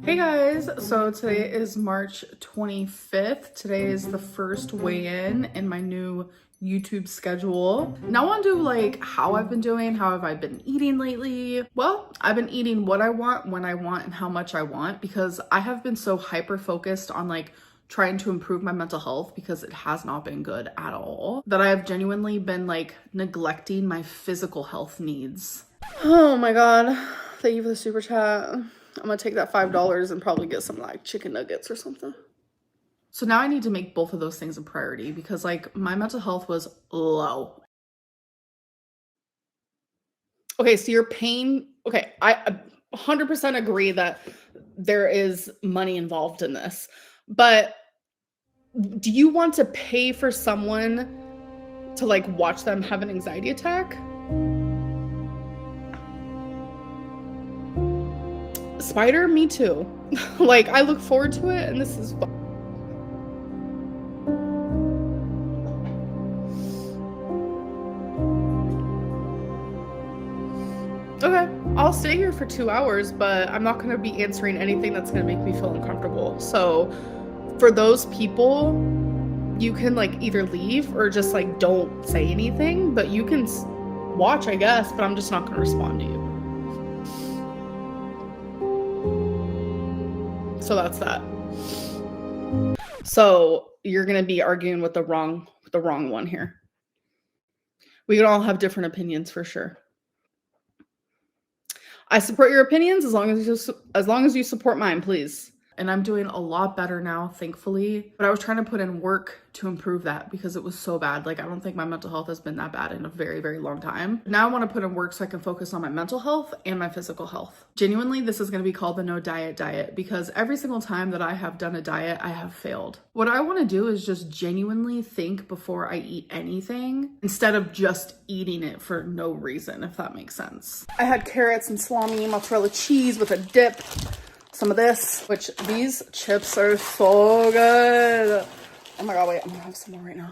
Hey guys, so today is March 25th. Today is the first weigh-in my new YouTube schedule. Now I want to do like how I've been doing, how have I been eating lately? Well, I've been eating what I want, when I want, and how much I want because I have been so hyper focused on like trying to improve my mental health because it has not been good at all that I have genuinely been like neglecting my physical health needs. Oh my God. Thank you for the super chat. I'm gonna take that $5 and probably get some like chicken nuggets or something. So now I need to make both of those things a priority because like my mental health was low. Okay, so you're paying, okay, I 100% agree that there is money involved in this, but do you want to pay for someone to like watch them have an anxiety attack? Spider, me too. Like I look forward to it and this is fun. Okay, I'll stay here for 2 hours, but I'm not gonna be answering anything that's gonna make me feel uncomfortable. So for those people, you can like either leave or just like don't say anything, but you can watch, I guess, but I'm just not gonna respond to you. So that's that. So you're gonna be arguing with the wrong one here. We can all have different opinions for sure. I support your opinions as long as you support mine, please. And I'm doing a lot better now, thankfully. But I was trying to put in work to improve that because it was so bad. Like, I don't think my mental health has been that bad in a very, very long time. Now I want to put in work so I can focus on my mental health and my physical health. Genuinely, this is going to be called the no diet diet because every single time that I have done a diet, I have failed. What I want to do is just genuinely think before I eat anything instead of just eating it for no reason, if that makes sense. I had carrots and salami, mozzarella cheese with a dip. Some of this, which these chips are so good. Oh my God, wait, I'm gonna have some more right now.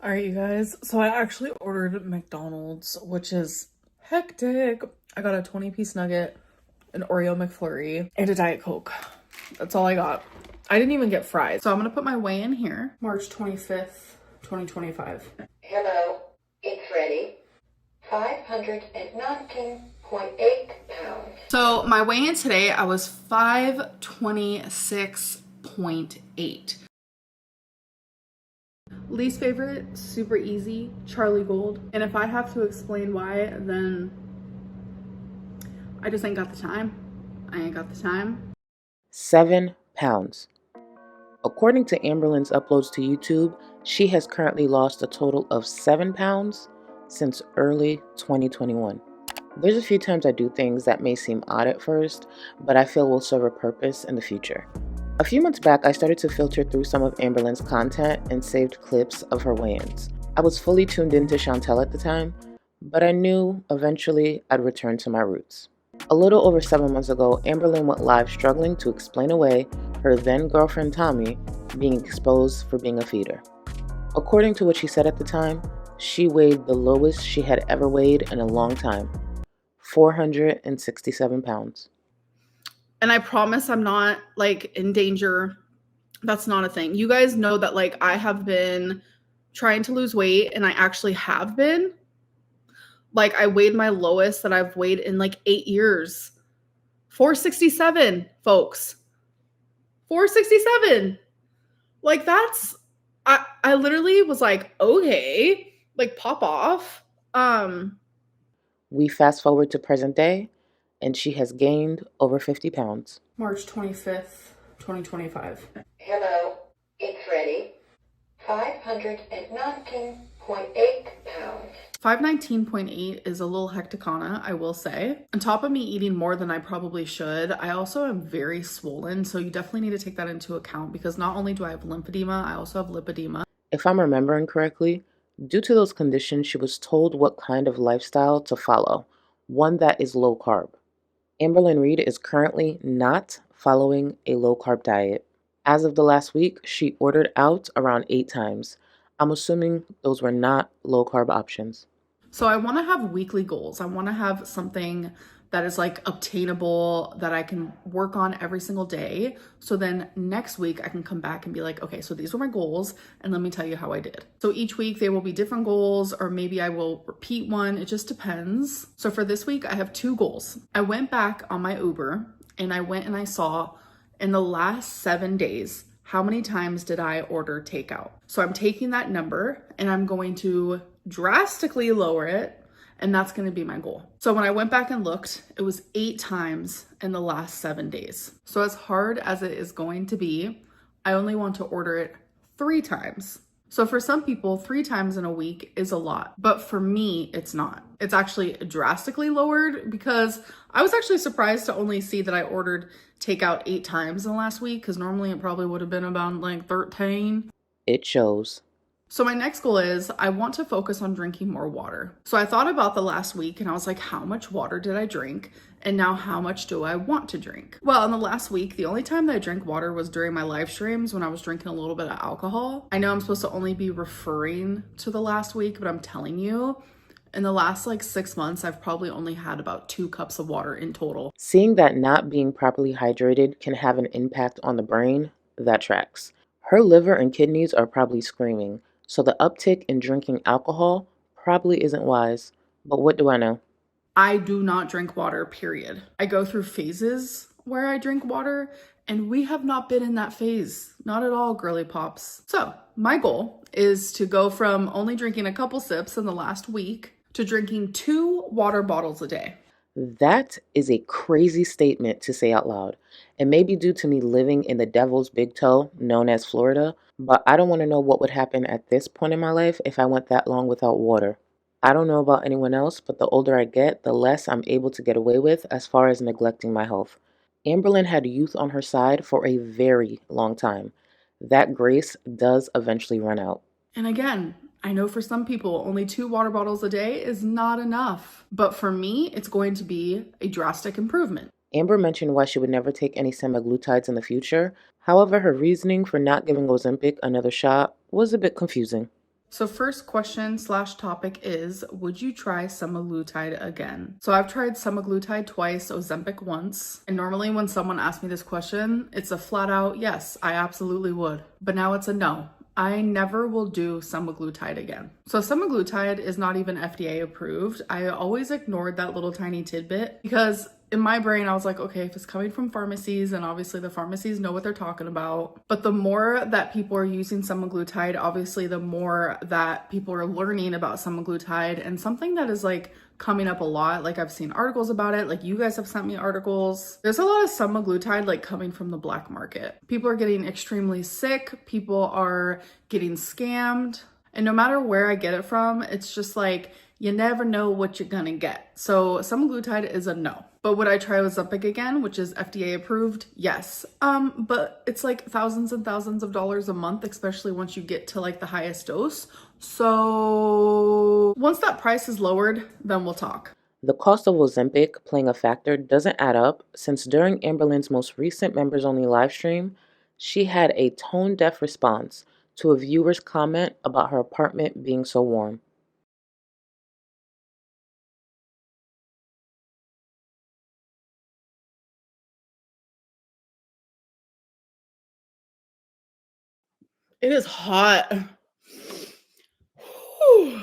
All right, you guys. So I actually ordered McDonald's, which is hectic. I got a 20-piece nugget, an Oreo McFlurry, and a Diet Coke. That's all I got. I didn't even get fries. So I'm gonna put my weigh in here. March 25th, 2025. Hello, it's ready. 519.8 pounds. So my weigh-in today, I was 526.8. Least favorite, super easy, Charlie Gold. And if I have to explain why, then I just ain't got the time. I ain't got the time. 7 pounds. According to Amberlynn's uploads to YouTube, she has currently lost a total of 7 pounds since early 2021. There's a few times I do things that may seem odd at first, but I feel will serve a purpose in the future. A few months back, I started to filter through some of Amberlynn's content and saved clips of her weigh-ins. I was fully tuned into Chantel at the time, but I knew eventually I'd return to my roots. A little over 7 months ago, Amberlynn went live struggling to explain away her then-girlfriend Tommy being exposed for being a feeder. According to what she said at the time, she weighed the lowest she had ever weighed in a long time, 467 pounds. And I promise I'm not like in danger. That's not a thing. You guys know that like I have been trying to lose weight and I actually have been. Like I weighed my lowest that I've weighed in like 8 years. 467, folks. 467. Like that's, I literally was like, okay, like pop off. We fast forward to present day, and she has gained over 50 pounds. March 25th, 2025. Hello, it's ready. 519.8 pounds. 519.8 is a little hecticana, I will say. On top of me eating more than I probably should, I also am very swollen, so you definitely need to take that into account because not only do I have lymphedema, I also have lipedema. If I'm remembering correctly, due to those conditions, she was told what kind of lifestyle to follow, one that is low carb. Amberlynn Reid is currently not following a low carb diet. As of the last week, she ordered out around 8 times. I'm assuming those were not low carb options. So I want to have weekly goals. I want to have something that is like obtainable, that I can work on every single day. So then next week I can come back and be like, okay, so these were my goals and let me tell you how I did. So each week there will be different goals, or maybe I will repeat one. It just depends. So for this week I have 2 goals. I went back on my Uber and I went and I saw in the last 7 days, how many times did I order takeout? So I'm taking that number and I'm going to drastically lower it, and that's going to be my goal. So when I went back and looked, it was 8 times in the last 7 days. So as hard as it is going to be, I only want to order it 3 times. So for some people, 3 times in a week is a lot, but for me, it's not. It's actually drastically lowered, because I was actually surprised to only see that I ordered takeout 8 times in the last week, because normally it probably would have been about like 13. It shows. So my next goal is I want to focus on drinking more water. So I thought about the last week and I was like, how much water did I drink? And now how much do I want to drink? Well, in the last week, the only time that I drank water was during my live streams when I was drinking a little bit of alcohol. I know I'm supposed to only be referring to the last week, but I'm telling you, in the last like 6 months, I've probably only had about 2 cups of water in total. Seeing that not being properly hydrated can have an impact on the brain, that tracks. Her liver and kidneys are probably screaming, so the uptick in drinking alcohol probably isn't wise. But what do I know? I do not drink water, period. I go through phases where I drink water, and we have not been in that phase. Not at all, girly pops. So my goal is to go from only drinking a couple sips in the last week to drinking 2 water bottles a day. That is a crazy statement to say out loud. It may be due to me living in the devil's big toe, known as Florida, but I don't want to know what would happen at this point in my life if I went that long without water. I don't know about anyone else, but the older I get, the less I'm able to get away with as far as neglecting my health. Amberlynn had youth on her side for a very long time. That grace does eventually run out. And again, I know for some people, only 2 water bottles a day is not enough. But for me, it's going to be a drastic improvement. Amber mentioned why she would never take any semaglutides in the future. However, her reasoning for not giving Ozempic another shot was a bit confusing. So first question/topic is, would you try semaglutide again? So I've tried semaglutide twice, Ozempic once. And normally when someone asks me this question, it's a flat out, yes, I absolutely would. But now it's a no. I never will do semaglutide again. So semaglutide is not even FDA approved. I always ignored that little tiny tidbit because in my brain, I was like, okay, if it's coming from pharmacies, and obviously the pharmacies know what they're talking about. But the more that people are using semaglutide, obviously the more that people are learning about semaglutide, and something that is like coming up a lot. Like I've seen articles about it. Like you guys have sent me articles. There's a lot of semaglutide like coming from the black market. People are getting extremely sick. People are getting scammed. And no matter where I get it from, it's just like, you never know what you're gonna get. So semaglutide is a no. But would I try Ozempic again, which is FDA approved? Yes. But it's like thousands and thousands of dollars a month, especially once you get to like the highest dose. So once that price is lowered, then we'll talk. The cost of Ozempic playing a factor doesn't add up, since during Amberlynn's most recent members only live stream, she had a tone deaf response to a viewer's comment about her apartment being so warm. It is hot. Whew. Oh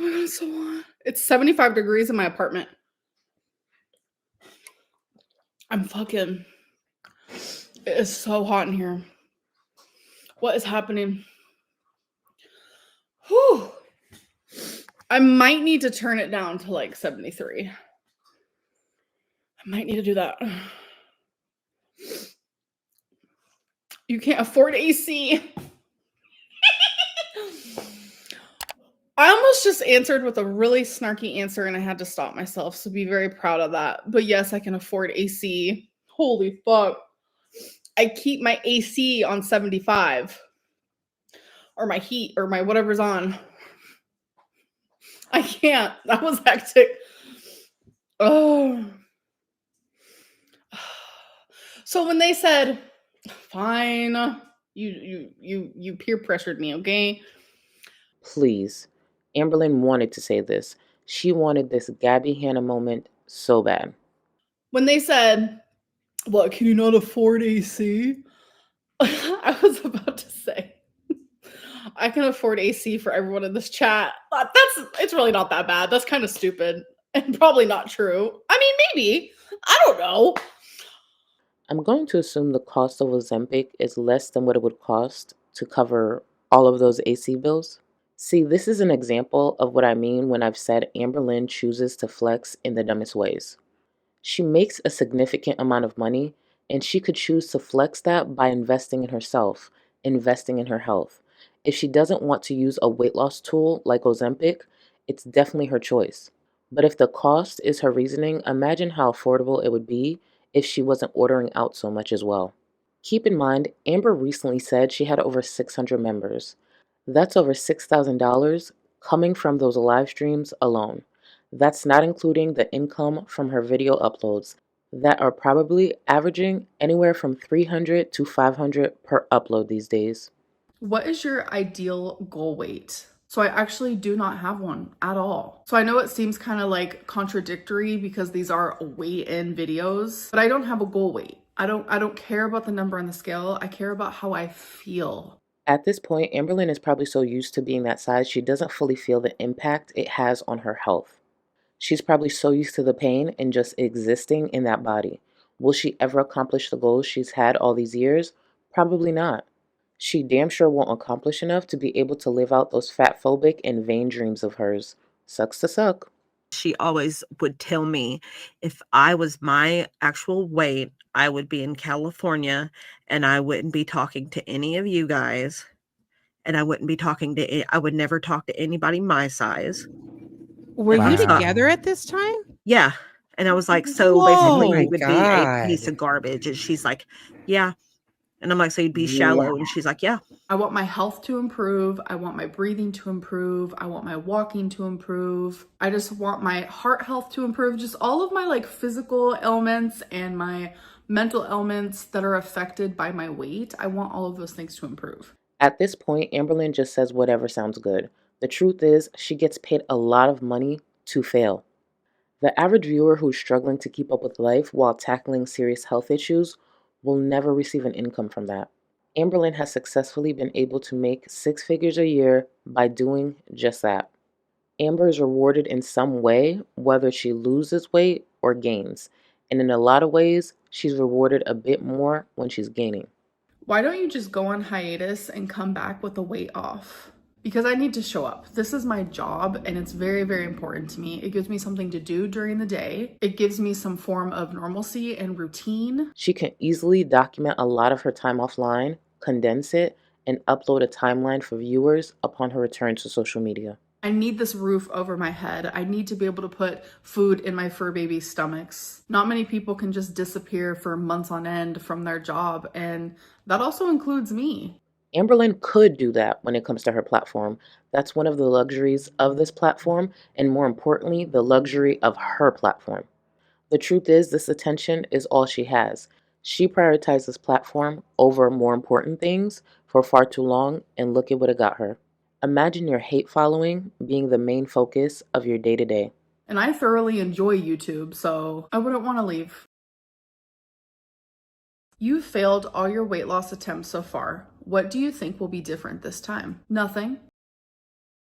my god, it's so hot. It's 75 degrees in my apartment. It is so hot in here. What is happening? Whew. I might need to turn it down to like 73. I might need to do that. You can't afford AC. I almost just answered with a really snarky answer and I had to stop myself, so be very proud of that. But yes, I can afford AC. Holy fuck. I keep my AC on 75. Or my heat, or my whatever's on. I can't. That was hectic. Oh. So when they said, fine, you peer pressured me, okay? Please. Amberlynn wanted to say this. She wanted this Gabby Hanna moment so bad. When they said, "What, can you not afford AC?" I was about to say, I can afford AC for everyone in this chat. It's really not that bad. That's kind of stupid and probably not true. I mean, maybe. I don't know. I'm going to assume the cost of Ozempic is less than what it would cost to cover all of those AC bills. See, this is an example of what I mean when I've said Amberlynn chooses to flex in the dumbest ways. She makes a significant amount of money, and she could choose to flex that by investing in herself, investing in her health. If she doesn't want to use a weight loss tool like Ozempic, it's definitely her choice. But if the cost is her reasoning, imagine how affordable it would be if she wasn't ordering out so much as well. Keep in mind, Amber recently said she had over 600 members. That's over $6,000 coming from those live streams alone. That's not including the income from her video uploads that are probably averaging anywhere from 300 to 500 per upload these days. What is your ideal goal weight? So I actually do not have one at all. So I know it seems kind of like contradictory because these are weigh-in videos, but I don't have a goal weight. I don't care about the number on the scale. I care about how I feel. At this point, Amberlynn is probably so used to being that size, she doesn't fully feel the impact it has on her health. She's probably so used to the pain and just existing in that body. Will she ever accomplish the goals she's had all these years? Probably not. She damn sure won't accomplish enough to be able to live out those fat phobic and vain dreams of hers. Sucks to suck. She always would tell me if I was my actual weight, I would be in California and I wouldn't be talking to any of you guys. And I wouldn't be I would never talk to anybody my size. Were you Wow. together at this time? Yeah. And I was like, so Whoa. basically Oh my you would be a God. piece of garbage. And she's like, yeah. And I'm like, so you'd be shallow. And she's like, yeah. I want my health to improve. I want my breathing to improve. I want my walking to improve. I just want my heart health to improve. Just all of my like physical ailments and my mental ailments that are affected by my weight. I want all of those things to improve. At this point, Amberlynn just says whatever sounds good. The truth is, she gets paid a lot of money to fail. The average viewer who's struggling to keep up with life while tackling serious health issues will never receive an income from that. Amberlynn has successfully been able to make 6 figures a year by doing just that. Amber is rewarded in some way, whether she loses weight or gains. And in a lot of ways, she's rewarded a bit more when she's gaining. Why don't you just go on hiatus and come back with the weight off? Because I need to show up. This is my job and it's very, very important to me. It gives me something to do during the day. It gives me some form of normalcy and routine. She can easily document a lot of her time offline, condense it, and upload a timeline for viewers upon her return to social media. I need this roof over my head. I need to be able to put food in my fur baby's stomachs. Not many people can just disappear for months on end from their job, and that also includes me. Amberlynn could do that when it comes to her platform. That's one of the luxuries of this platform, and more importantly, the luxury of her platform. The truth is, this attention is all she has. She prioritized this platform over more important things for far too long, and look at what it got her. Imagine your hate following being the main focus of your day-to-day. And I thoroughly enjoy YouTube, so I wouldn't want to leave. You've failed all your weight loss attempts so far. What do you think will be different this time? Nothing.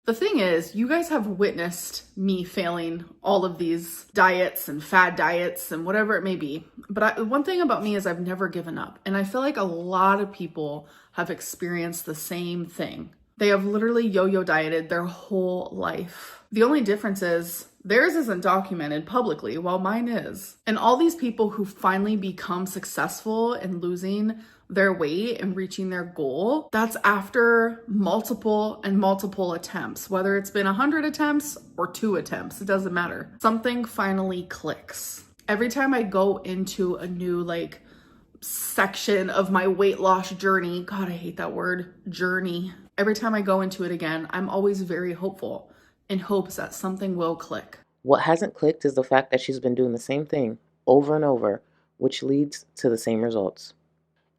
The thing is, you guys have witnessed me failing all of these diets and fad diets and whatever it may be. But one thing about me is I've never given up. And I feel like a lot of people have experienced the same thing. They have literally yo-yo dieted their whole life. The only difference is theirs isn't documented publicly, while mine is. And all these people who finally become successful in losing their weight and reaching their goal, that's after multiple attempts. Whether it's been 100 attempts or 2 attempts, it doesn't matter. Something finally clicks. Every time I go into a new section of my weight loss journey, God, I hate that word, journey. Every time I go into it again, I'm always very hopeful in hopes that something will click. What hasn't clicked is the fact that she's been doing the same thing over and over, which leads to the same results.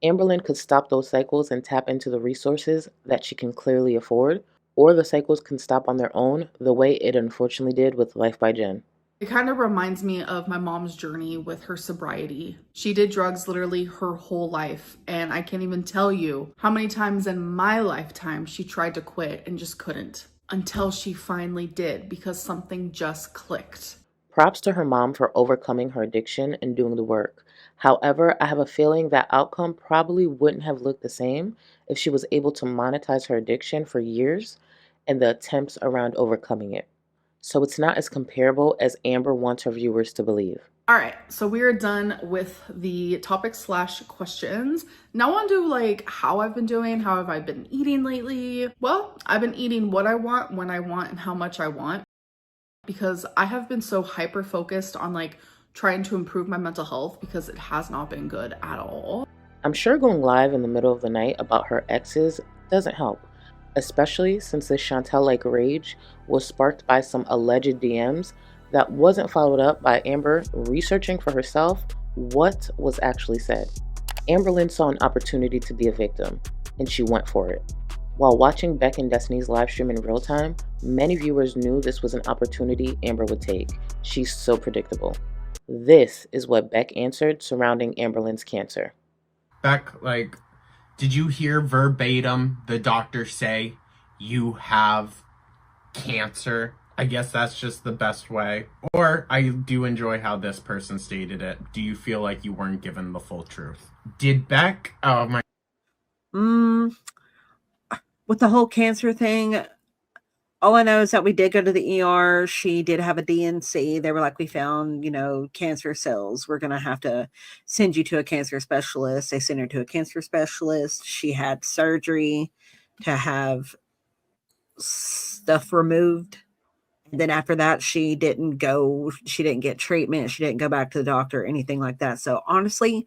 Amberlynn could stop those cycles and tap into the resources that she can clearly afford, or the cycles can stop on their own the way it unfortunately did with Life by Jen. It kind of reminds me of my mom's journey with her sobriety. She did drugs literally her whole life, and I can't even tell you how many times in my lifetime she tried to quit and just couldn't, until she finally did because something just clicked. Props to her mom for overcoming her addiction and doing the work. However, I have a feeling that outcome probably wouldn't have looked the same if she was able to monetize her addiction for years and the attempts around overcoming it. So it's not as comparable as Amber wants her viewers to believe. All right, so we are done with the topic/questions. Now on to like how I've been doing, how have I been eating lately? Well, I've been eating what I want, when I want, and how much I want, because I have been so hyper focused on like trying to improve my mental health because it has not been good at all. I'm sure going live in the middle of the night about her exes doesn't help, especially since this Chantel-like rage was sparked by some alleged DMs that wasn't followed up by Amber researching for herself what was actually said. Amberlynn saw an opportunity to be a victim, and she went for it. While watching Beck and Destiny's live stream in real time, many viewers knew this was an opportunity Amber would take. She's so predictable. This is what Beck answered surrounding Amberlynn's cancer. Beck, like, did you hear verbatim the doctor say you have cancer? I guess that's just the best way. Or I do enjoy how this person stated it. Do you feel like you weren't given the full truth? Did Beck, oh my. With the whole cancer thing, all I know is that we did go to the ER. She did have a DNC. They were like, we found, cancer cells. We're going to have to send you to a cancer specialist. They sent her to a cancer specialist. She had surgery to have stuff removed. And then after that, she didn't get treatment. She didn't go back to the doctor or anything like that. So honestly,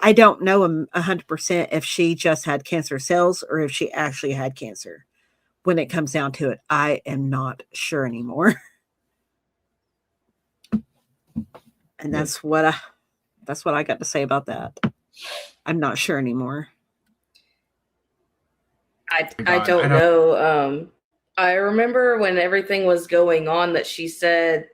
I don't know 100% if she just had cancer cells or if she actually had cancer. When it comes down to it, I am not sure anymore. And that's what I got to say about that. I'm not sure anymore. I don't know. I remember when everything was going on that she said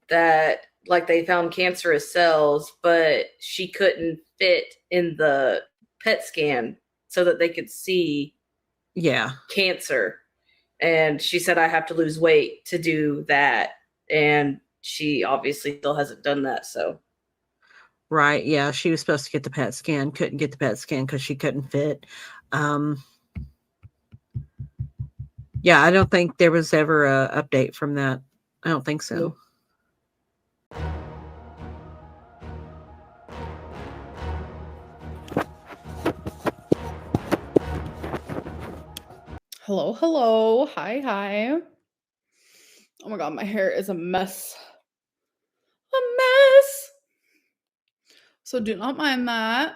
that like they found cancerous cells, but she couldn't fit in the PET scan so that they could see cancer. And she said, I have to lose weight to do that. And she obviously still hasn't done that. So. Right. Yeah. She was supposed to get the PET scan, couldn't get the PET scan because she couldn't fit. Yeah, I don't think there was ever a update from that. I don't think so. Nope. Hello, hello. Hi. Oh my god, my hair is a mess. A mess. So do not mind that.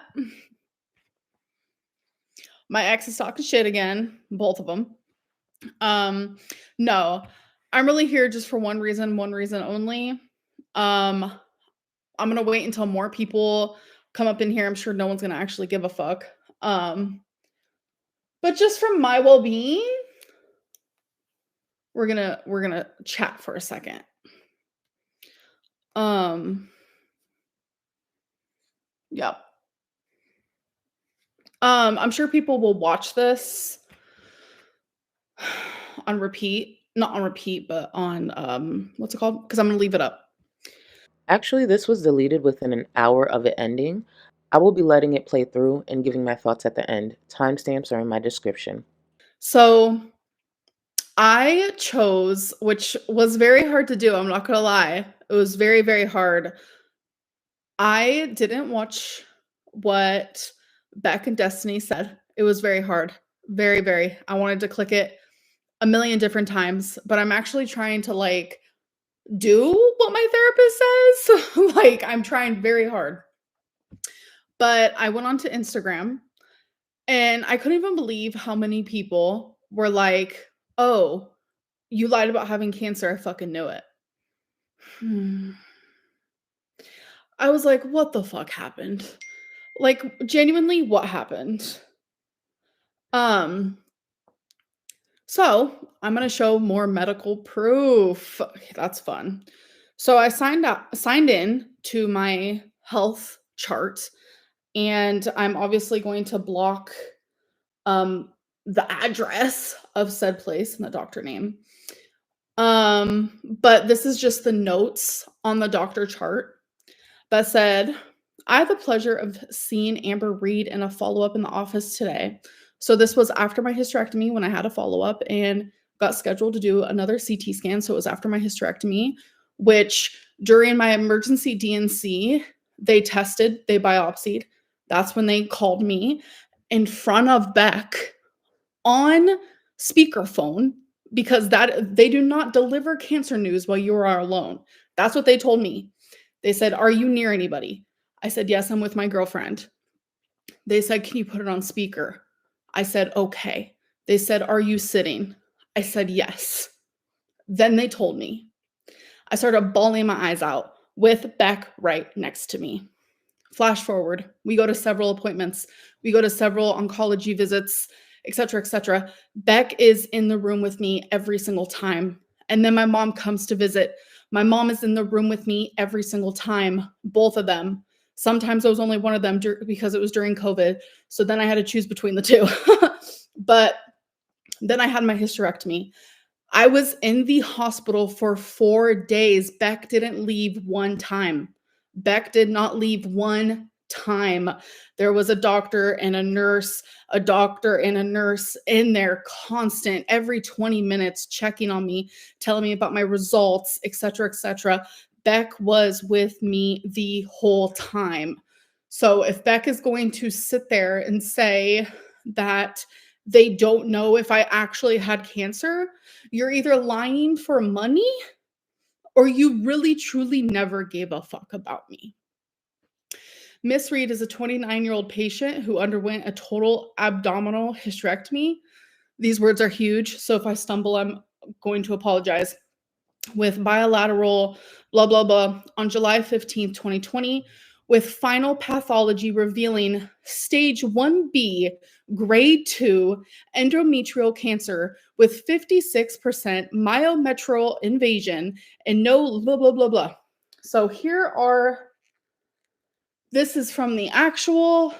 My ex is talking shit again, both of them. No, I'm really here just for one reason only. I'm gonna wait until more people come up in here. I'm sure no one's gonna actually give a fuck. But just for my well-being, we're gonna chat for a second. Yep. I'm sure people will watch this on repeat. Not on repeat, but on what's it called? Because I'm gonna leave it up. Actually, this was deleted within an hour of it ending. I will be letting it play through and giving my thoughts at the end. Timestamps are in my description. So I chose, which was very hard to do, I'm not gonna lie. It was very, very hard. I didn't watch what Beck and Destiny said. It was very hard. Very, very. I wanted to click it a million different times, but I'm actually trying to like do what my therapist says. Like I'm trying very hard. But I went onto Instagram and I couldn't even believe how many people were like, "Oh, you lied about having cancer. I fucking knew it." I was like, "What the fuck happened?" Like genuinely what happened? So I'm going to show more medical proof. Okay, that's fun. So I signed in to my health chart, and I'm obviously going to block um, the address of said place and the doctor name. But this is just the notes on the doctor chart that said, I had the pleasure of seeing Amber Reid in a follow-up in the office today. So this was after my hysterectomy when I had a follow-up and got scheduled to do another CT scan. So it was after my hysterectomy, which during my emergency DNC, they biopsied. That's when they called me in front of Beck on speakerphone, because that they do not deliver cancer news while you are alone. That's what they told me. They said, "Are you near anybody?" I said, "Yes, I'm with my girlfriend." They said, "Can you put it on speaker?" I said, "Okay." They said, "Are you sitting?" I said, "Yes." Then they told me. I started bawling my eyes out with Beck right next to me. Flash forward, we go to several appointments. We go to several oncology visits, etc., etc. Beck is in the room with me every single time. And then my mom comes to visit. My mom is in the room with me every single time, both of them. Sometimes it was only one of them because it was during COVID. So then I had to choose between the two. But then I had my hysterectomy. I was in the hospital for 4 days. Beck didn't leave one time. Beck did not leave one time. There was a doctor and a nurse in there constant, every 20 minutes, checking on me, telling me about my results, etc., etc. Beck was with me the whole time. So if Beck is going to sit there and say that they don't know if I actually had cancer, you're either lying for money or you really truly never gave a fuck about me. Miss Reid is a 29-year-old patient who underwent a total abdominal hysterectomy. These words are huge, so if I stumble, I'm going to apologize. With bilateral blah, blah, blah on July 15th, 2020, with final pathology revealing stage 1B, grade 2 endometrial cancer with 56% myometrial invasion and no blah, blah, blah, blah. So this is from the actual,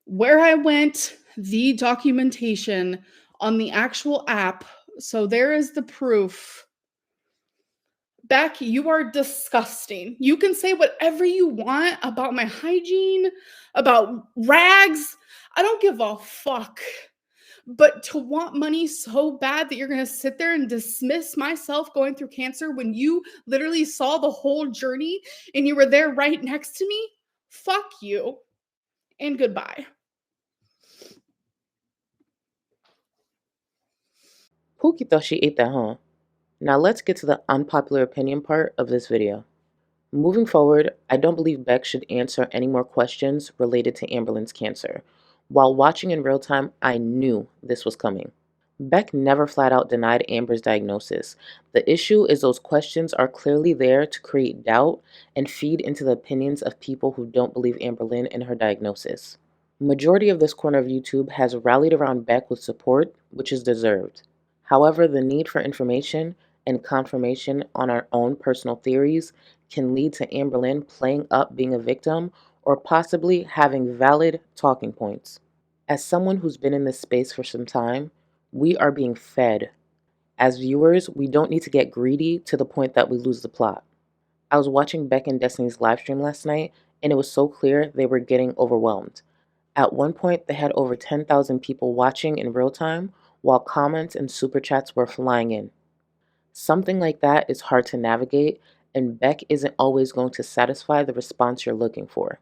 where I went, the documentation on the actual app. So there is the proof. Beck, you are disgusting. You can say whatever you want about my hygiene, about rags. I don't give a fuck. But to want money so bad that you're going to sit there and dismiss myself going through cancer when you literally saw the whole journey and you were there right next to me, fuck you and goodbye. Pookie thought she ate that, huh? Now let's get to the unpopular opinion part of this video. Moving forward, I don't believe Beck should answer any more questions related to Amberlynn's cancer. While watching in real time, I knew this was coming. Beck never flat out denied Amber's diagnosis. The issue is those questions are clearly there to create doubt and feed into the opinions of people who don't believe Amberlynn and her diagnosis. Majority of this corner of YouTube has rallied around Beck with support, which is deserved. However, the need for information and confirmation on our own personal theories can lead to Amberlynn playing up being a victim or possibly having valid talking points. As someone who's been in this space for some time, we are being fed. As viewers, we don't need to get greedy to the point that we lose the plot. I was watching Beck and Destiny's live stream last night, and it was so clear they were getting overwhelmed. At one point, they had over 10,000 people watching in real time, while comments and super chats were flying in. Something like that is hard to navigate, and Beck isn't always going to satisfy the response you're looking for.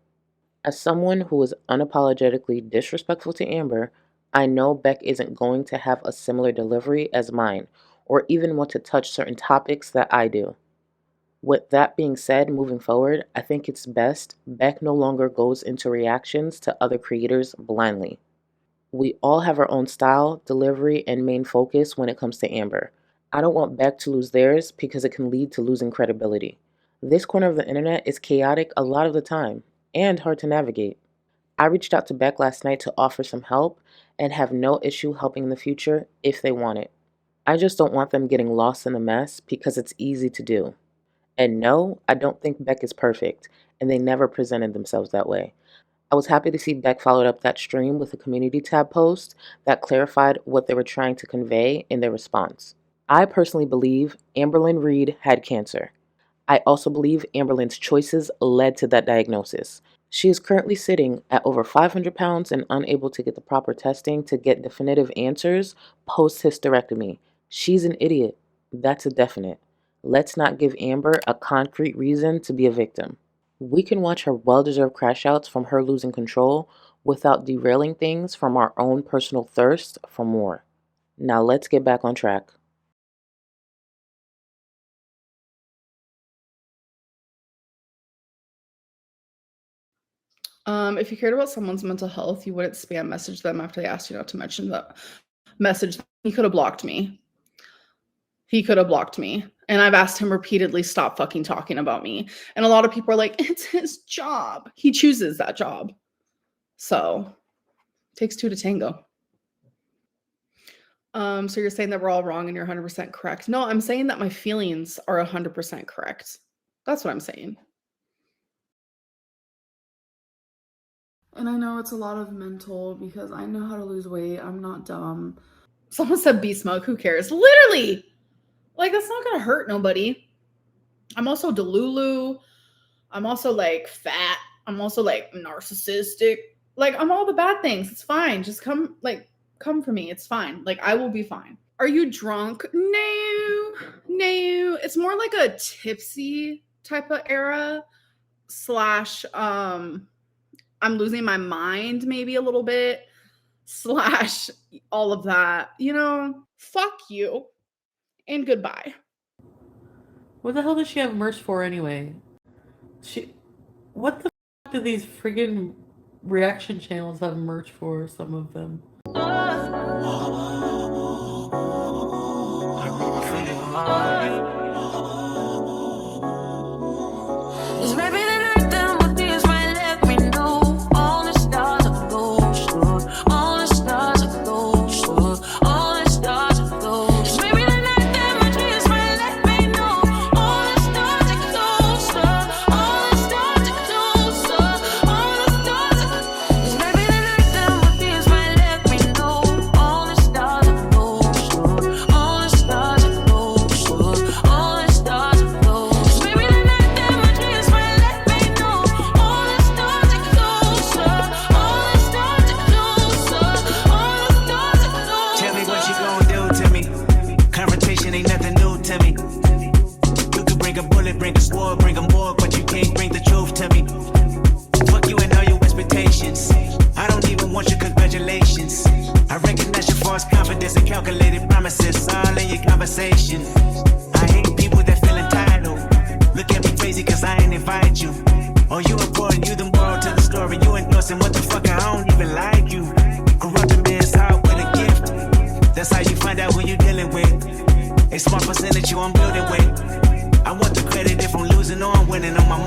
As someone who is unapologetically disrespectful to Amber, I know Beck isn't going to have a similar delivery as mine, or even want to touch certain topics that I do. With that being said, moving forward, I think it's best Beck no longer goes into reactions to other creators blindly. We all have our own style, delivery, and main focus when it comes to Amber. I don't want Beck to lose theirs because it can lead to losing credibility. This corner of the internet is chaotic a lot of the time and hard to navigate. I reached out to Beck last night to offer some help and have no issue helping in the future if they want it. I just don't want them getting lost in the mess because it's easy to do. And no, I don't think Beck is perfect, and they never presented themselves that way. I was happy to see Beck followed up that stream with a community tab post that clarified what they were trying to convey in their response. I personally believe Amberlynn Reid had cancer. I also believe Amberlynn's choices led to that diagnosis. She is currently sitting at over 500 pounds and unable to get the proper testing to get definitive answers post-hysterectomy. She's an idiot. That's a definite. Let's not give Amber a concrete reason to be a victim. We can watch her well-deserved crash outs from her losing control without derailing things from our own personal thirst for more. Now let's get back on track. If you cared about someone's mental health, you wouldn't spam message them after they asked you not to mention that message. He could have blocked me. He could have blocked me. And I've asked him repeatedly, stop fucking talking about me. And a lot of people are like, it's his job. He chooses that job. So it takes two to tango. So you're saying that we're all wrong and you're 100% correct. No, I'm saying that my feelings are 100% correct. That's what I'm saying. And I know it's a lot of mental because I know how to lose weight. I'm not dumb. Someone said beast mode. Who cares? Literally. Like, that's not going to hurt nobody. I'm also delulu. I'm also like fat. I'm also like narcissistic. Like, I'm all the bad things. It's fine. Just come for me. It's fine. Like, I will be fine. Are you drunk? No. It's more like a tipsy type of era / I'm losing my mind maybe a little bit / all of that, fuck you and goodbye. What the hell does she have merch for anyway? What the f*** do these friggin' reaction channels have merch for, some of them? A small percentage you I'm building with. I want the credit if I'm losing or I'm winning on my